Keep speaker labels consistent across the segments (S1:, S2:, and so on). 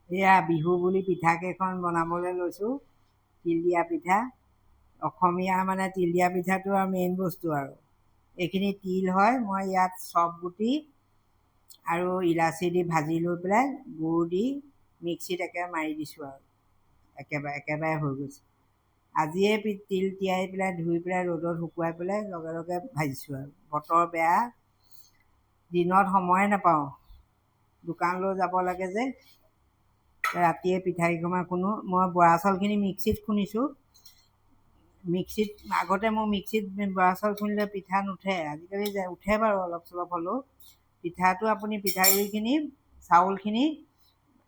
S1: এয়া বিহু বুলি পিঠাকেইখন বনাবলৈ লৈছোঁ। তিল দিয়া পিঠা, অসমীয়া মানে তিল দিয়া পিঠাটো আৰু মেইন বস্তু আৰু এইখিনি তিল হয়। মই ইয়াত চব গুটি আৰু ইলাচি দি ভাজি লৈ পেলাই গুড় দি মিক্সিত একেবাৰে মাৰি দিছোঁ আৰু একেবাৰে হৈ গৈছে। আজিয়ে তিল তিয়াই পেলাই ধুই পেলাই ৰ'দত শুকুৱাই পেলাই লগে লগে ভাজিছোঁ আৰু বতৰ বেয়া, দিনত সময়ে নাপাওঁ, দোকানলৈ যাব লাগে যে, ৰাতিয়ে পিঠাকেইখনমান খুন্দো। মই বৰা চাউলখিনি মিক্সিত খুন্দিছোঁ। আগতে মোৰ মিক্সিত বৰা চাউল খুন্দিলে পিঠা নুঠে, আজিকালি উঠে বাৰু অলপ চলপ হ'লেও। পিঠাটো আপুনি পিঠাগুড়িখিনি চাউলখিনি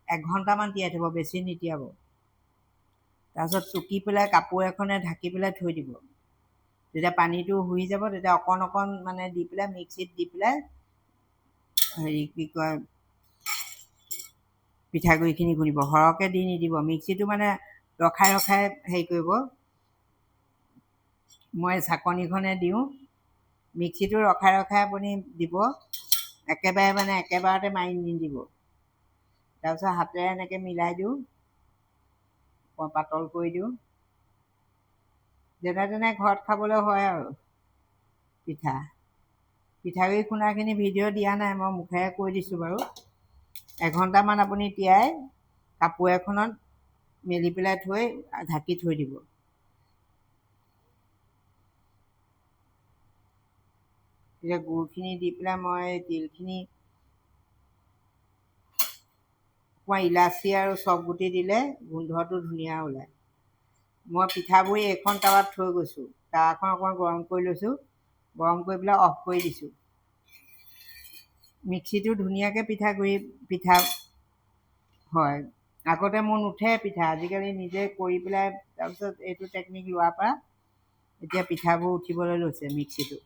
S1: 1 ঘণ্টামান তিয়াই থ'ব, বেছি নিতিয়াব। তাৰপিছত টুকি পেলাই কাপোৰ এখনে ঢাকি পেলাই থৈ দিব। যেতিয়া পানীটো শুহি যাব তেতিয়া অকণ অকণ মানে দি পেলাই মিক্সিত দি পেলাই কি কয় পিঠাগুড়িখিনি খুন্দিব, সৰহকৈ দি নিদিব। মিক্সিটো মানে ৰখাই ৰখাই হেৰি কৰিব। মই চাকনিখনে দিওঁ, মিক্সিটো ৰখাই ৰখাই আপুনি দিব, একেবাৰতে মাৰি নিদিব। তাৰপিছত হাতেৰে এনেকৈ মিলাই দিওঁ, পাতল কৰি দিওঁ, যেনে তেনে ঘৰত খাবলৈ হয় আৰু পিঠাগুড়ি খুন্দাখিনি ভিডিঅ' দিয়া নাই, মই মুখেৰে কৈ দিছোঁ বাৰু। 1 ঘণ্টামান আপুনি তিয়াই কাপোৰ এখনত মেলি পেলাই থৈ ঢাকি থৈ দিব। তেতিয়া গুড়খিনি দি পেলাই মই তিলখিনি, অকণমান ইলাচি আৰু চব গুটি দিলে গোন্ধটো ধুনীয়া ওলায়। মই পিঠাগুড়ি এইখন টাৱাত থৈ গৈছোঁ, টাৱাখন অকণমান গৰম কৰি লৈছোঁ, গৰম কৰি পেলাই অফ কৰি দিছোঁ। মিক্সিটো ধুনীয়াকৈ পিঠা হয়। আগতে মোৰ নুঠে পিঠা, আজিকালি নিজে কৰি পেলাই তাৰপিছত এইটো টেকনিক লোৱাৰ পৰা এতিয়া পিঠাবোৰ উঠিবলৈ লৈছে মিক্সিটো।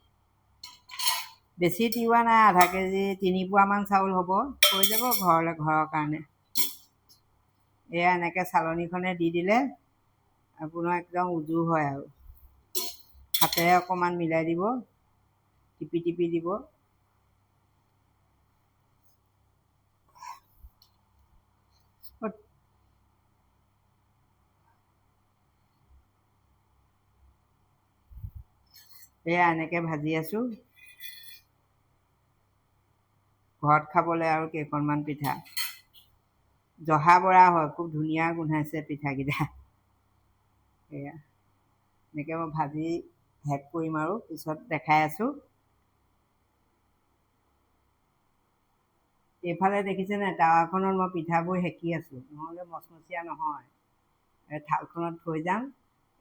S1: বেছি তিওৱা নাই, আধা কেজি 3 পোৱামান চাউল হ'ব, হৈ যাব ঘৰৰ কাৰণে। এয়া এনেকৈ চালনীখনে দি দিলে আপোনাৰ একদম উজু হয় আৰু হাতেৰে অকণমান মিলাই দিব, টিপি টিপি দিব। এয়া এনেকৈ ভাজি আছোঁ, ঘৰত খাবলৈ আৰু কেইখনমান পিঠা। জহা বৰা হয়, খুব ধুনীয়া গোন্ধাইছে পিঠাকেইটা। এয়া এনেকৈ মই ভাজি শেষ কৰিম আৰু পিছত দেখাই আছোঁ। এইফালে দেখিছেনে টাৱাখনত মই পিঠাবোৰ সেকি আছোঁ, নহ'লে মচমচীয়া নহয়। থালখনত থৈ যাম।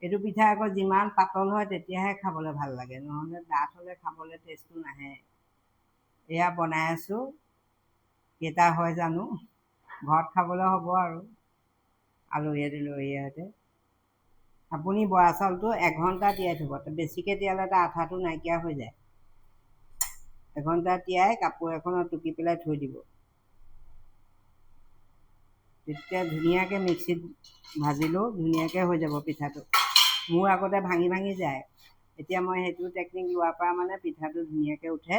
S1: এইটো পিঠা আকৌ যিমান পাতল হয় তেতিয়াহে খাবলৈ ভাল লাগে, নহ'লে ডাঠ হ'লে খাবলৈ টেষ্টটো নাহে। এয়া বনাই আছোঁ, কেইটা হয় জানো, ঘৰত খাবলৈ হ'ব আৰু আলহীয়ে দুলহীয়ে সৈতে। আপুনি বৰা চাউলটো 1 ঘণ্টা তিয়াই থ'ব, বেছিকৈ তিয়ালে তাৰ আঠাটো নাইকিয়া হৈ যায়। 1 ঘণ্টা তিয়াই কাপোৰ এখনত টুকি পেলাই থৈ দিব। তেতিয়া ধুনীয়াকৈ মিক্সিত ভাজিলেও ধুনীয়াকৈ হৈ যাব পিঠাটো। মোৰ আগতে ভাঙি ভাঙি যায়, এতিয়া মই সেইটো টেকনিক লোৱাৰ পৰা মানে পিঠাটো ধুনীয়াকৈ উঠে।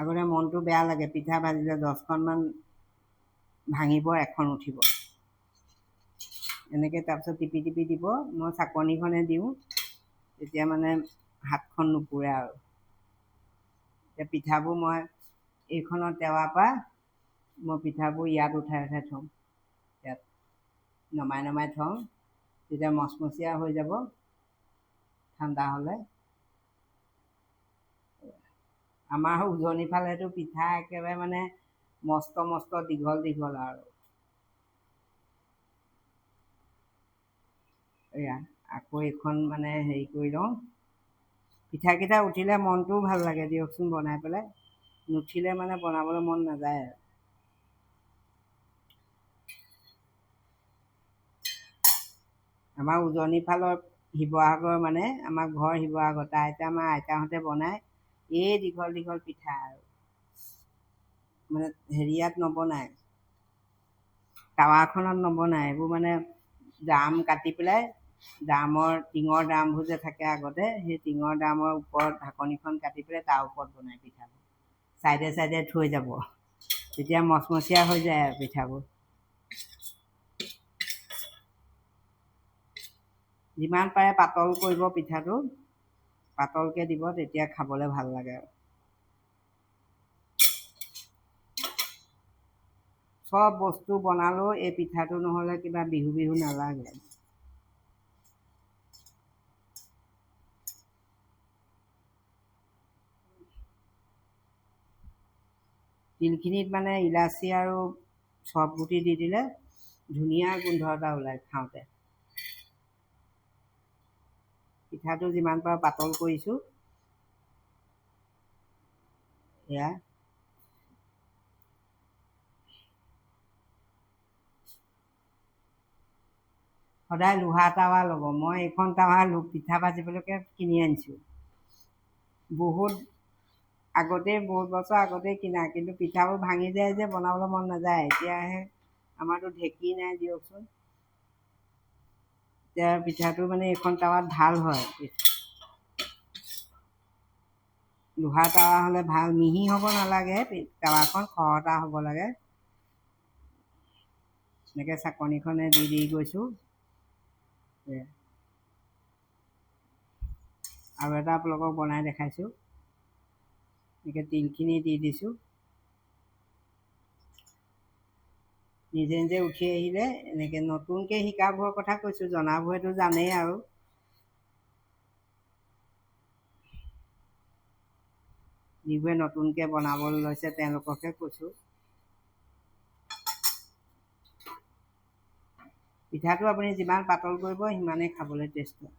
S1: আগতে মনটো বেয়া লাগে, পিঠা ভাজিলে 10খনমান ভাঙিব, 1খন উঠিব। এনেকৈ তাৰপিছত টিপি টিপি দিব। মই চাকনিখনে দিওঁ, তেতিয়া মানে হাতখন নুপুৰে আৰু। এতিয়া পিঠাবোৰ মই এইখনৰ টেৱাৰ পৰা মই পিঠাবোৰ ইয়াত উঠাই উঠাই থওঁ, ইয়াত নমাই নমাই থওঁ, তেতিয়া মচমচীয়া হৈ যাব ঠাণ্ডা হ'লে। আমাৰ উজনিৰ ফালেতো পিঠা একেবাৰে মানে মস্ত মস্ত দীঘল দীঘল আৰু। এয়া আকৌ এইখন মানে হেৰি কৰি লওঁ। পিঠাকেইটা উঠিলে মনটোও ভাল লাগে দিয়কচোন বনাই পেলাই, নুঠিলে মানে বনাবলৈ মন নাযায় আৰু। আমাৰ উজনিৰ ফালৰ শিৱসাগৰ মানে আমাৰ ঘৰ শিৱসাগৰত, আমাৰ আইতাহঁতে বনায় এই দীঘল দীঘল পিঠা আৰু মানে হেৰিয়াত নবনায়, টাৱাখনত নবনায়। এইবোৰ মানে ড্ৰাম কাটি পেলাই, টিঙৰ ড্ৰামবোৰ যে থাকে আগতে, সেই টিঙৰ ড্ৰামৰ ওপৰত ঢাকনিখন কাটি পেলাই তাৰ ওপৰত বনায় পিঠাবোৰ, ছাইডে ছাইডে থৈ যাব। তেতিয়া মচমচীয়া হৈ যায় আৰু পিঠাবোৰ। যিমান পাৰে পাতল কৰিব পিঠাটো, পাতলকৈ দিব, তেতিয়া খাবলৈ ভাল লাগে আৰু। চব বস্তু বনালেও এই পিঠাটো নহ'লে কিবা বিহু বিহু নালাগে। তিলখিনিত মানে ইলাচি আৰু চফ গুটি দি দিলে ধুনীয়া গোন্ধ এটা ওলায় খাওঁতে। পিঠাটো যিমান পাৰোঁ পাতল কৰিছোঁ। এয়া সদায় লোহা টাৱা ল'ব। মই এইখন টাৱা পিঠা ভাজিবলৈকে কিনি আনিছোঁ। বহুত বছৰ আগতেই কিনা, কিন্তু পিঠাবোৰ ভাঙি যায় যে বনাবলৈ মন নাযায়। এতিয়াহে আমাৰতো ঢেঁকী নাই দিয়কচোন। এতিয়া পিঠাটো মানে এইখন টাৱাত ভাল হয়। লোহা টাৱা হ'লে ভাল, মিহি হ'ব নালাগে, টাৱাখন খহটা হ'ব লাগে। এনেকৈ চাকনিখনে দি দি গৈছোঁ। আৰু এটা আপোনালোকক বনাই দেখাইছোঁ। এনেকৈ তিলখিনি দি দিছোঁ। নিজে নিজে উঠি আহিলে। এনেকৈ নতুনকৈ শিকাবোৰৰ কথা কৈছোঁ, জনাবোৰেতো জানেই আৰু। যিবোৰে নতুনকৈ বনাবলৈ লৈছে তেওঁলোককে কৈছোঁ। পিঠাটো আপুনি যিমান পাতল কৰিব সিমানেই খাবলৈ টেষ্ট হয়।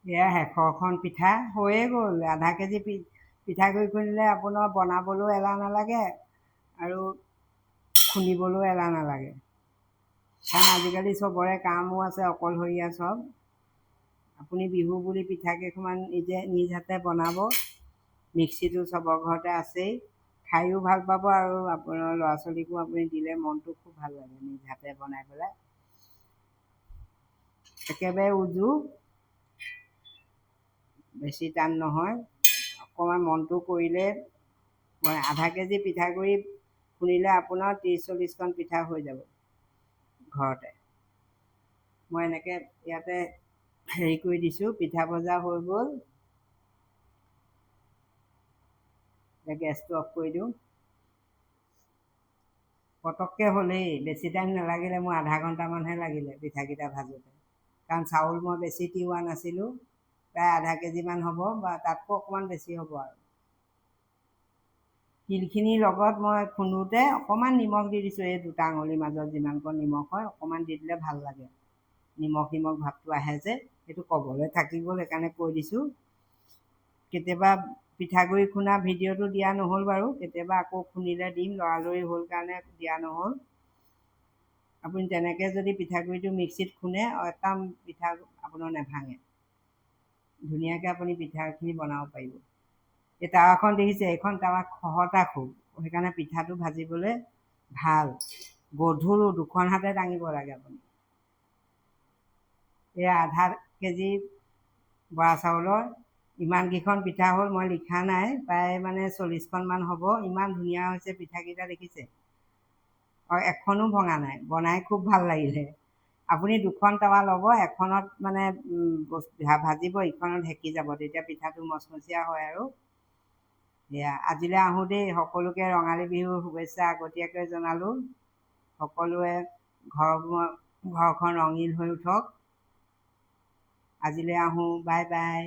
S1: এয়া শেষৰখন পিঠা হৈয়ে গ'ল। আধা কেজি পিঠাগুড়ি খুন্দিলে আপোনাৰ বনাবলৈও এলাহ নালাগে আৰু খুন্দিবলৈও এলাহ নালাগে। কাৰণ আজিকালি চবৰে কামো আছে, অকলশৰীয়া চব। আপুনি বিহু বুলি পিঠাকেইখনমান নিজ হাতে বনাব। মিক্সিটো চবৰ ঘৰতে আছেই। খায়ো ভাল পাব আৰু আপোনাৰ ল'ৰা ছোৱালীকো আপুনি দিলে মনটো খুব ভাল লাগে নিজ হাতে বনাই পেলাই। একেবাৰে উজু, বেছি টান নহয়। অকণমান মনটো কৰিলে আধা কেজি পিঠাগুড়ি খুন্দিলে আপোনাৰ 30-40খন পিঠা হৈ যাব ঘৰতে। মই এনেকৈ ইয়াতে হেৰি কৰি দিছোঁ। পিঠা ভজা হৈ গ'ল। এতিয়া গেছটো অফ কৰি দিওঁ। পটককৈ হ'লেই, বেছি টাইম নালাগিলে। মোৰ আধা ঘণ্টামানহে লাগিলে পিঠাকেইটা ভাজোঁতে। কাৰণ চাউল মই বেছি তিয়াৱা নাছিলোঁ। প্ৰায় আধা কেজিমান হ'ব বা তাতকৈ অকণমান বেছি হ'ব আৰু। তিলখিনিৰ লগত মই খুন্দোতে অকণমান নিমখ দি দিছোঁ। এই দুটা আঙুলিৰ মাজত যিমানকণ নিমখ হয় অকণমান দি দিলে ভাল লাগে। নিমখ ভাৱটো আহে যে, সেইটো ক'বলৈ থাকি গ'ল, সেইকাৰণে কৈ দিছোঁ। কেতিয়াবা পিঠাগুড়ি খুন্দা ভিডিঅ'টো দিয়া নহ'ল বাৰু। কেতিয়াবা আকৌ খুন্দিলে দিম, লৰালৰি হ'ল কাৰণে দিয়া নহ'ল। আপুনি তেনেকৈ যদি পিঠাগুড়িটো মিক্সিত খুন্দে এটা পিঠা আপোনাৰ নেভাঙে। ধুনীয়াকৈ আপুনি পিঠাখিনি বনাব পাৰিব। এই টাৱাখন দেখিছে, এইখন টাৱা খহটা খুব, সেইকাৰণে পিঠাটো ভাজিবলৈ ভাল। গধুৰো, দুখন হাতে দাঙিব লাগে আপুনি। এই আধা কেজি বৰা চাউলৰ ইমানকেইখন পিঠা হ'ল, মই লিখা নাই, প্ৰায় মানে 40খনমান হ'ব। ইমান ধুনীয়া হৈছে পিঠাকেইটা দেখিছে। আৰু এখনো ভঙা নাই। বনাই খুব ভাল লাগিলে। আপুনি দুখন টাৱা ল'ব, এখনত মানে ভাজিব, ইখনত সেকি যাব, তেতিয়া পিঠাটো মচমচীয়া হয় আৰু। এয়া আজিলৈ আহোঁ দেই। সকলোকে ৰঙালী বিহুৰ শুভেচ্ছা আগতীয়াকৈ জনালোঁ। সকলোৱে ঘৰখন ৰঙীন হৈ উঠক। আজিলৈ আহোঁ। Bye bye.